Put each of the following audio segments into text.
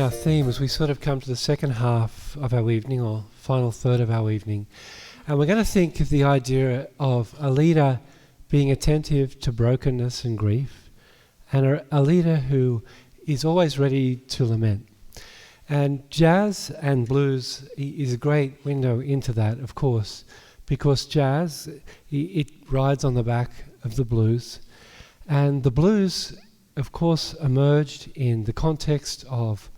our theme as we sort of come to the second half of our evening, or final third of our evening. And we're going to think of the idea of a leader being attentive to brokenness and grief, and a leader who is always ready to lament. And jazz and blues is a great window into that, of course, because jazz, it rides on the back of the blues. And the blues, of course, emerged in the context of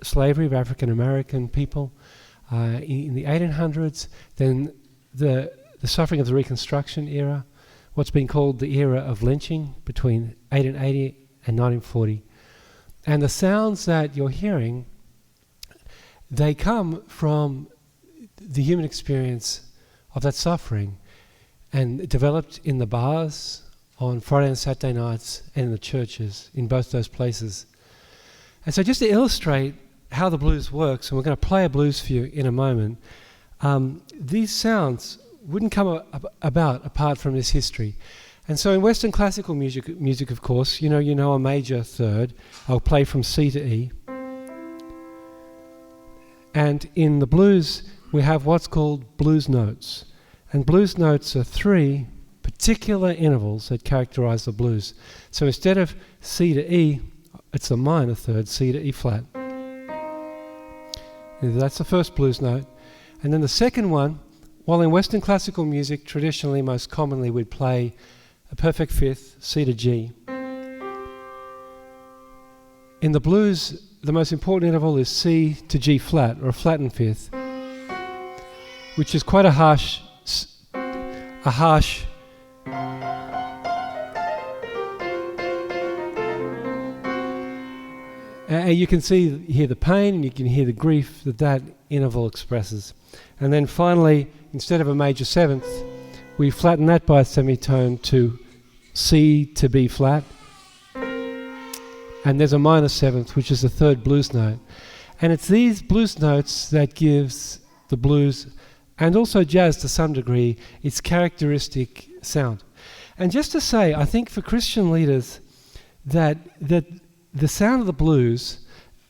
slavery of African American people in the 1800s, then the suffering of the Reconstruction era, what's been called the era of lynching between 1880 and 1940. And the sounds that you're hearing, they come from the human experience of that suffering, and it developed in the bars on Friday and Saturday nights and in the churches in both those places. And so just to illustrate how the blues works, and we're going to play a blues for you in a moment, these sounds wouldn't come about apart from this history. And so in Western classical music, of course, you know a major third. I'll play from C to E. And in the blues, we have what's called blues notes. And blues notes are three particular intervals that characterize the blues. So instead of C to E, it's a minor third, C to E flat. That's the first blues note. And then the second one, while in Western classical music, traditionally, most commonly, we'd play a perfect fifth, C to G. In the blues, the most important interval is C to G flat, or a flattened fifth, which is quite a harsh. You can hear the pain, and you can hear the grief that interval expresses. And then finally, instead of a major seventh, we flatten that by a semitone to C to B flat. And there's a minor seventh, which is the third blues note. And it's these blues notes that gives the blues, and also jazz to some degree, its characteristic sound. And just to say, I think for Christian leaders that the sound of the blues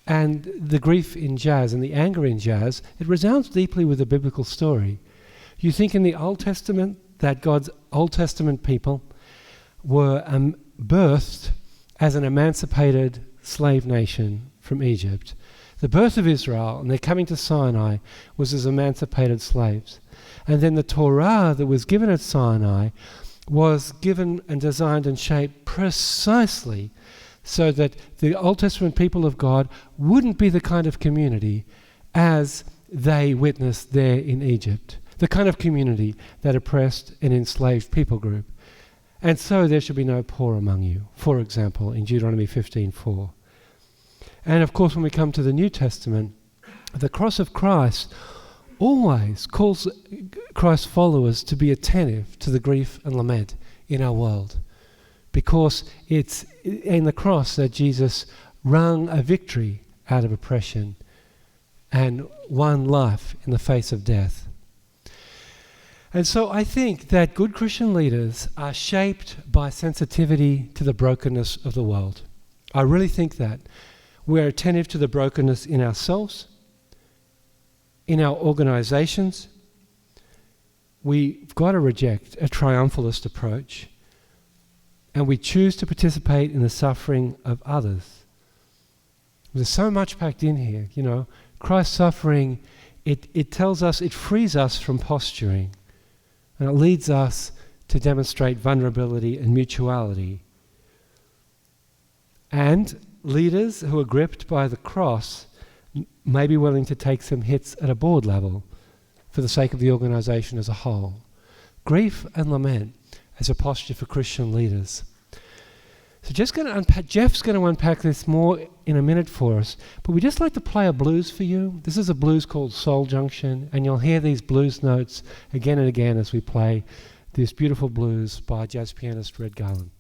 and the grief in jazz and the anger in jazz, it resounds deeply with the biblical story. You think in the Old Testament that God's Old Testament people were birthed as an emancipated slave nation from Egypt. The birth of Israel and their coming to Sinai was as emancipated slaves. And then the Torah that was given at Sinai was given and designed and shaped precisely so that the Old Testament people of God wouldn't be the kind of community as they witnessed there in Egypt, the kind of community that oppressed an enslaved people group. And so there should be no poor among you, for example, in Deuteronomy 15:4. And of course, when we come to the New Testament, the cross of Christ always calls Christ's followers to be attentive to the grief and lament in our world, because it's in the cross that Jesus wrung a victory out of oppression and won life in the face of death. And so I think that good Christian leaders are shaped by sensitivity to the brokenness of the world. I really think that. We're attentive to the brokenness in ourselves, in our organizations. We've got to reject a triumphalist approach, and we choose to participate in the suffering of others. There's so much packed in here, Christ's suffering, it tells us, it frees us from posturing, and it leads us to demonstrate vulnerability and mutuality. And leaders who are gripped by the cross may be willing to take some hits at a board level for the sake of the organization as a whole. Grief and lament as a posture for Christian leaders. So Jeff's going to unpack this more in a minute for us, but we'd just like to play a blues for you. This is a blues called Soul Junction, and you'll hear these blues notes again and again as we play this beautiful blues by jazz pianist Red Garland.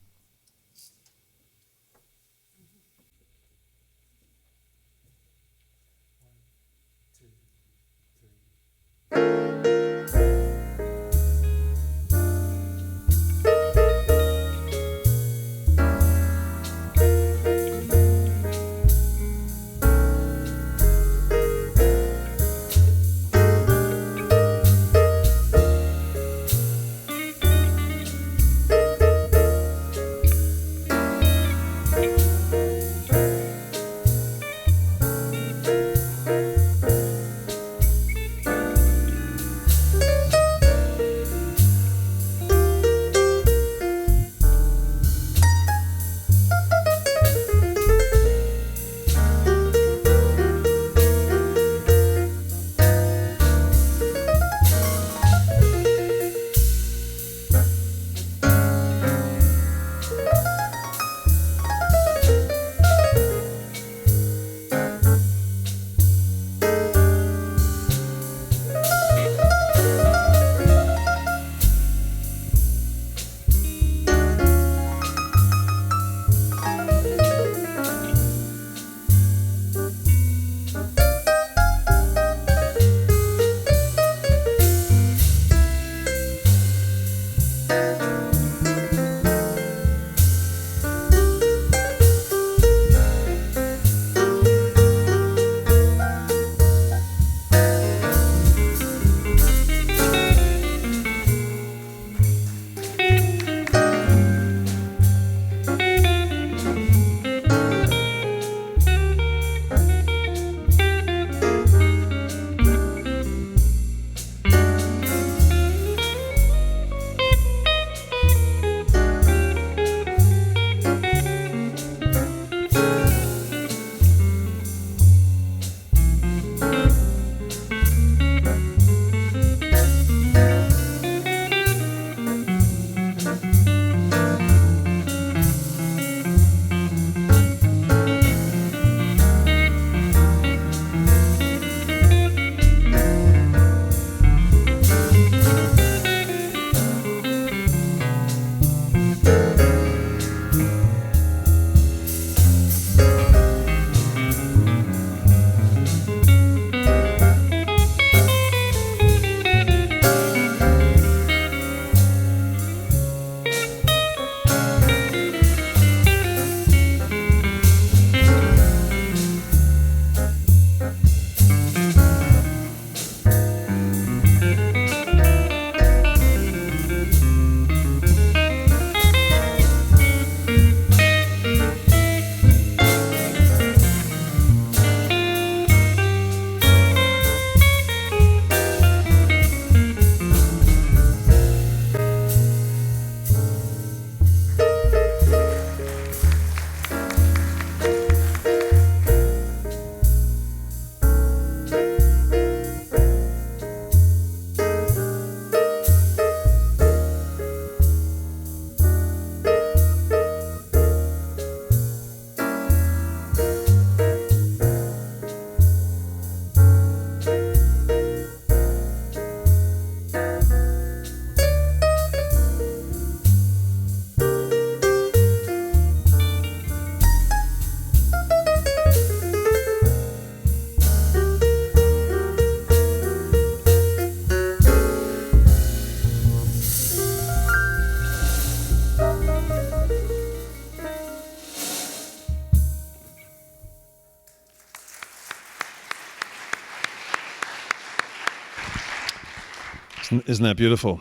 Isn't that beautiful?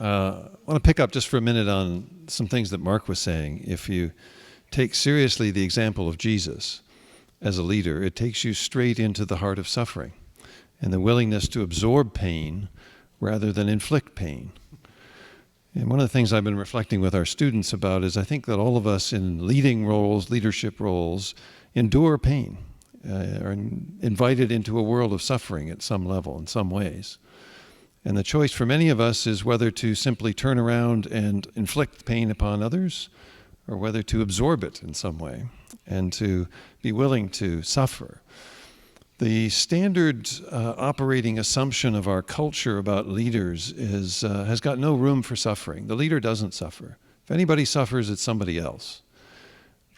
I want to pick up just for a minute on some things that Mark was saying. If you take seriously the example of Jesus as a leader, it takes you straight into the heart of suffering and the willingness to absorb pain rather than inflict pain. And one of the things I've been reflecting with our students about is I think that all of us in leading roles, leadership roles, endure pain, are invited into a world of suffering at some level, in some ways. And the choice for many of us is whether to simply turn around and inflict pain upon others or whether to absorb it in some way and to be willing to suffer. The standard operating assumption of our culture about leaders has got no room for suffering. The leader doesn't suffer. If anybody suffers, it's somebody else.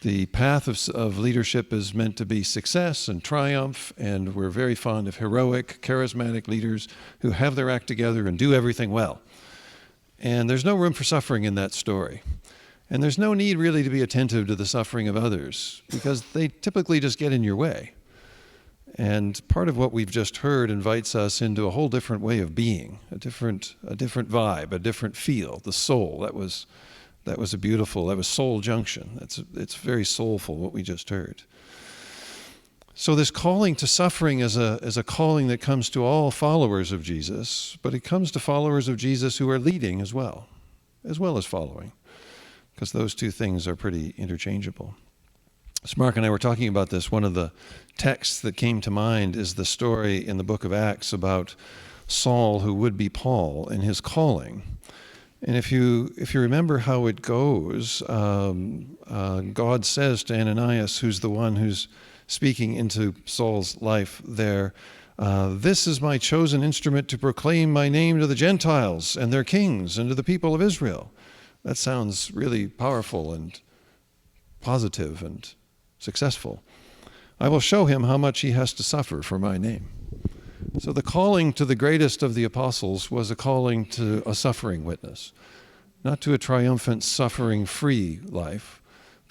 The path of leadership is meant to be success and triumph, and we're very fond of heroic, charismatic leaders who have their act together and do everything well. And there's no room for suffering in that story. And there's no need really to be attentive to the suffering of others because they typically just get in your way. And part of what we've just heard invites us into a whole different way of being, a different vibe, a different feel, the soul. That was soul junction. It's very soulful what we just heard. So this calling to suffering is a calling that comes to all followers of Jesus, but it comes to followers of Jesus who are leading as well as following, because those two things are pretty interchangeable. So Mark and I were talking about this. One of the texts that came to mind is the story in the book of Acts about Saul, who would be Paul, and his calling. And if you remember how it goes, God says to Ananias, who's the one who's speaking into Saul's life there, this is my chosen instrument to proclaim my name to the Gentiles and their kings and to the people of Israel. That sounds really powerful and positive and successful. I will show him how much he has to suffer for my name. So the calling to the greatest of the apostles was a calling to a suffering witness, not to a triumphant, suffering-free life,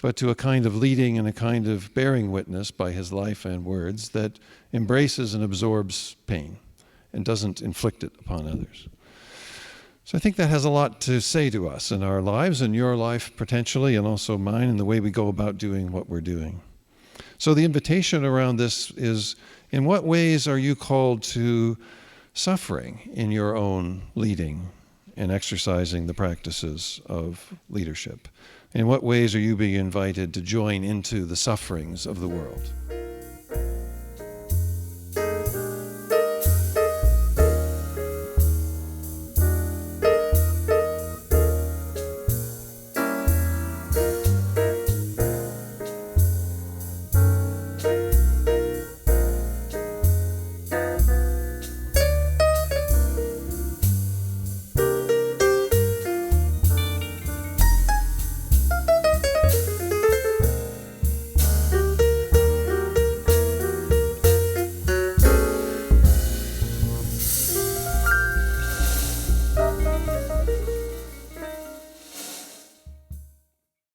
but to a kind of leading and a kind of bearing witness by his life and words that embraces and absorbs pain and doesn't inflict it upon others. So I think that has a lot to say to us in our lives, and your life potentially, and also mine, and the way we go about doing what we're doing. So the invitation around this is, in what ways are you called to suffering in your own leading and exercising the practices of leadership? In what ways are you being invited to join into the sufferings of the world?